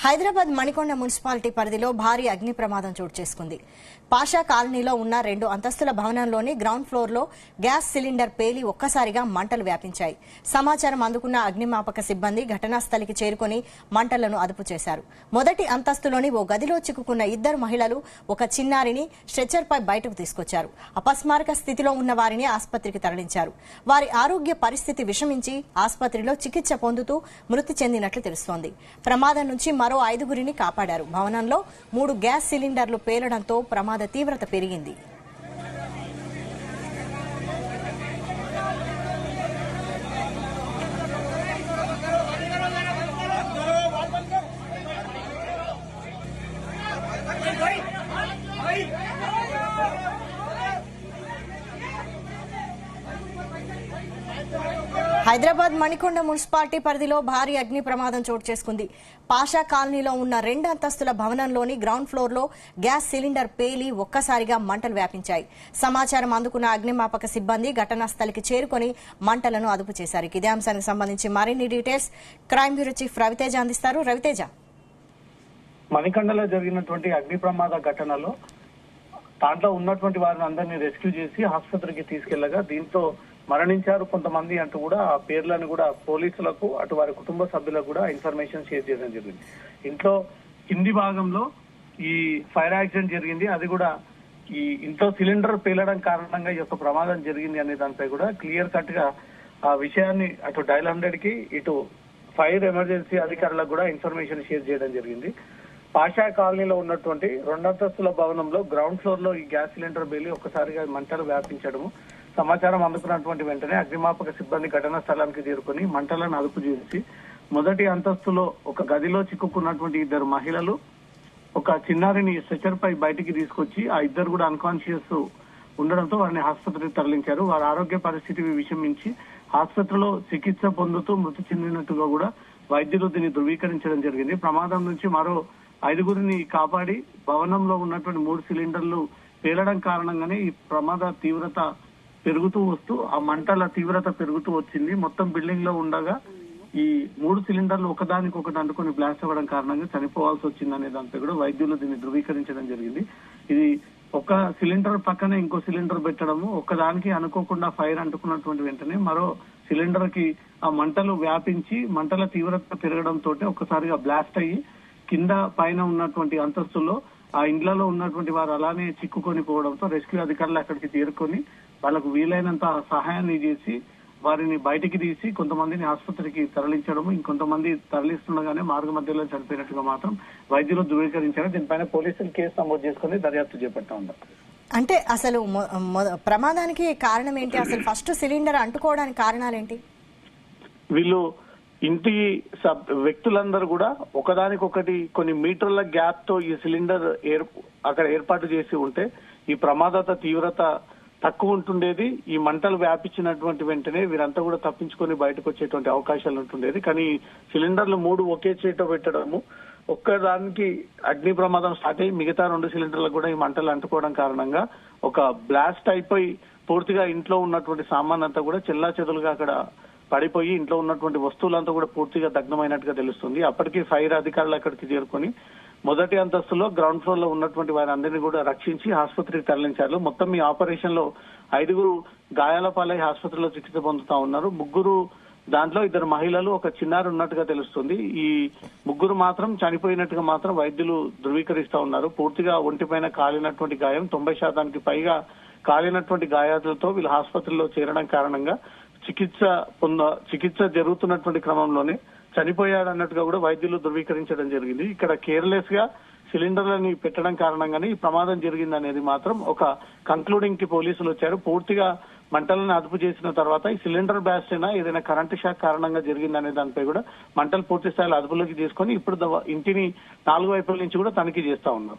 Hyderabad Manikonda municipality పరిధిలో భారీ అగ్ని ప్రమాదం చోటు చేసుకుంది. పాషా కాలనీలో ఉన్న 2 అంతస్తుల భవనంలోని గ్రౌండ్ ఫ్లోర్ లో గ్యాస్ సిలిండర్ పేలి ఒక్కసారిగా మంటలు వ్యాపించాయి. సమాచారం అందుకున్న అగ్నిమాపక సిబ్బంది ఘటనా స్థలికి చేరుకుని మంటలను అదుపు చేశారు. మొదటి అంతస్తులోని ఓ గదిలో చిక్కుకున్న 2 మహిళలు ఒక చిన్నారిని స్ట్రెచర్ పై బయటకు తీసుకొచ్చారు. అపస్మారక స్థితిలో ఉన్న వారిని ఆసుపత్రికి తరలించారు. వారి ఆరోగ్య పరిస్థితి విషమించి ఆసుపత్రిలో చికిత్స పొందుతూ మృతి చెందినట్లు తెలుస్తోంది. ప్రమాదం నుంచి మరో 5గురిని కాపాడారు. భవనంలో 3 గ్యాస్ సిలిండర్లు పేలడంతో ప్రమాద తీవ్రత పెరిగింది. హైదరాబాద్ మణికొండ మున్సిపాలిటీ పరిధిలో భారీ అగ్ని ప్రమాదం చోటు చేసుకుంది. పాషా కాలనీలో ఉన్న 2 అంతస్తుల భవనంలోని గ్రౌండ్ ఫ్లోర్ లో గ్యాస్ సిలిండర్ పేలి ఒక్కసారిగా మంటలు వ్యాపించాయి. సమాచారం అందుకున్న అగ్నిమాపక సిబ్బంది ఘటనా స్థలికి చేరుకుని మంటలను అదుపు చేశారు. ఇదే అంశానికి సంబంధించి మరిన్ని details crime bureau chief Raviteja అందిస్తారు. రవితేజ, మణికొండలో జరిగినటువంటి అగ్ని ప్రమాద ఘటనలో దాంట్లో ఉన్నటువంటి వారిని అందరినీ రెస్క్యూ చేసి ఆసుపత్రికి తీసుకెళ్లగా దీంతో మరణించారు కొంతమంది అంటూ కూడా ఆ పేర్లను కూడా పోలీసులకు అటు వారి కుటుంబ సభ్యులకు కూడా ఇన్ఫర్మేషన్ షేర్ చేయడం జరిగింది. ఇంట్లో కింది భాగంలో ఈ ఫైర్ యాక్సిడెంట్ జరిగింది. అది కూడా ఈ ఇంట్లో సిలిండర్ పేలడం కారణంగా ఈ యొక్క ప్రమాదం జరిగింది అనే దానిపై కూడా క్లియర్ కట్ గా ఆ విషయాన్ని అటు డయల్ 100 కి ఇటు ఫైర్ ఎమర్జెన్సీ అధికారులకు కూడా ఇన్ఫర్మేషన్ షేర్ చేయడం జరిగింది. పాషా కాలనీలో ఉన్నటువంటి 2 అంతస్తుల భవనంలో గ్రౌండ్ ఫ్లోర్ లో ఈ గ్యాస్ సిలిండర్ పేలి ఒక్కసారిగా మంటలు వ్యాపించడము సమాచారం అందుకున్నటువంటి వెంటనే అగ్నిమాపక సిబ్బంది ఘటనా స్థలానికి చేరుకుని మంటలను అదుపు చేసి మొదటి అంతస్తులో ఒక గదిలో చిక్కుకున్నటువంటి 2 మహిళలు ఒక చిన్నారిని స్ట్రెచర్ పై బయటికి తీసుకొచ్చి ఆ 2 కూడా అన్కాన్షియస్ ఉండడంతో వారిని ఆసుపత్రికి తరలించారు. వారి ఆరోగ్య పరిస్థితి విషమించి ఆసుపత్రిలో చికిత్స పొందుతూ మృతి చెందినట్టుగా కూడా వైద్యులు దీన్ని ధృవీకరించడం జరిగింది. ప్రమాదం నుంచి మరో 5గురిని కాపాడి భవనంలో ఉన్నటువంటి 3 సిలిండర్లు పేలడం కారణంగానే ఈ ప్రమాద తీవ్రత పెరుగుతూ వస్తూ ఆ మంటల తీవ్రత పెరుగుతూ వచ్చింది. మొత్తం బిల్డింగ్ లో ఉండగా ఈ 3 సిలిండర్లు ఒకదానికొకటి అంటుకొని బ్లాస్ట్ అవ్వడం కారణంగా చనిపోవాల్సి వచ్చిందనే దానిపై కూడా వైద్యులు దీన్ని ధృవీకరించడం జరిగింది. ఇది ఒక సిలిండర్ పక్కనే ఇంకో సిలిండర్ పెట్టడము, ఒకదానికి అనుకోకుండా ఫైర్ అంటుకున్నటువంటి వెంటనే మరో సిలిండర్ కి ఆ మంటలు వ్యాపించి మంటల తీవ్రత పెరగడంతో ఒక్కసారిగా బ్లాస్ట్ అయ్యి కింద పైన ఉన్నటువంటి అంతస్తుల్లో ఆ ఇండ్లలో ఉన్నటువంటి వారు అలానే చిక్కుకొని పోవడంతో రెస్క్యూ అధికారులు అక్కడికి చేరుకొని వాళ్ళకు వీలైనంత సహాయాన్ని చేసి వారిని బయటికి తీసి కొంతమందిని ఆసుపత్రికి తరలించడం, ఇంకొంతమంది తరలిస్తుండగానే మార్గ మధ్యలో చనిపోయినట్టుగా మాత్రం వైద్యులు ధృవీకరించారు. దీనిపైన పోలీసులు కేసు నమోదు చేసుకుని దర్యాప్తు చేపట్టా ఉన్నారు. అంటే అసలు ప్రమాదానికి కారణం ఏంటి? అసలు ఫస్ట్ సిలిండర్ అంటుకోవడానికి కారణాలేంటి? వీళ్ళు ఇంటి వ్యక్తులందరూ కూడా ఒకదానికొకటి కొన్ని మీటర్ల గ్యాప్ తో ఈ సిలిండర్ అక్కడ ఏర్పాటు చేసి ఉంటే ఈ ప్రమాద తీవ్రత తక్కువ ఉంటుండేది. ఈ మంటలు వ్యాపించినటువంటి వెంటనే వీరంతా కూడా తప్పించుకొని బయటకు వచ్చేటువంటి అవకాశాలు ఉంటుండేది. కానీ సిలిండర్లు 3 ఒకే చేట పెట్టడము ఒక్కదానికి అగ్ని ప్రమాదం స్టార్ట్ అయ్యి మిగతా 2 సిలిండర్లకు కూడా ఈ మంటలు అంటుకోవడం కారణంగా ఒక బ్లాస్ట్ అయిపోయి పూర్తిగా ఇంట్లో ఉన్నటువంటి సామాన్ అంతా కూడా చెల్లాచెదులుగా అక్కడ పడిపోయి ఇంట్లో ఉన్నటువంటి వస్తువులంతా కూడా పూర్తిగా దగ్ధమైనట్టుగా తెలుస్తుంది. అప్పటికి ఫైర్ అధికారులు అక్కడికి చేరుకొని మొదటి అంతస్తులో గ్రౌండ్ ఫ్లోర్ లో ఉన్నటువంటి వారి అందరినీ కూడా రక్షించి ఆసుపత్రికి తరలించారు. మొత్తం ఈ ఆపరేషన్ లో 5గురు గాయాల పాలై ఆసుపత్రిలో చికిత్స పొందుతా ఉన్నారు. 3 దాంట్లో 2 మహిళలు ఒక చిన్నారి ఉన్నట్టుగా తెలుస్తుంది. ఈ 3 మాత్రం చనిపోయినట్టుగా మాత్రం వైద్యులు ధృవీకరిస్తా ఉన్నారు. పూర్తిగా ఒంటిపైన కాలినటువంటి గాయం 90% పైగా కాలినటువంటి గాయాలతో వీళ్ళు ఆసుపత్రిలో చేరడం కారణంగా చికిత్స జరుగుతున్నటువంటి క్రమంలోనే చనిపోయాడన్నట్టుగా కూడా వైద్యులు ధృవీకరించడం జరిగింది. ఇక్కడ కేర్లెస్ గా సిలిండర్లని పెట్టడం కారణంగానే ఈ ప్రమాదం జరిగింది అనేది మాత్రం ఒక కంక్లూడింగ్ కి పోలీసులు వచ్చారు. పూర్తిగా మంటలను అదుపు చేసిన తర్వాత ఈ సిలిండర్ బ్లాస్ట్ అయినా ఏదైనా కరెంటు షాక్ కారణంగా జరిగిందనే దానిపై కూడా మంటలు పూర్తి స్థాయిలో అదుపులోకి తీసుకొని ఇప్పుడు ఇంటిని 4 వైపుల నుంచి కూడా తనిఖీ చేస్తా ఉన్నారు.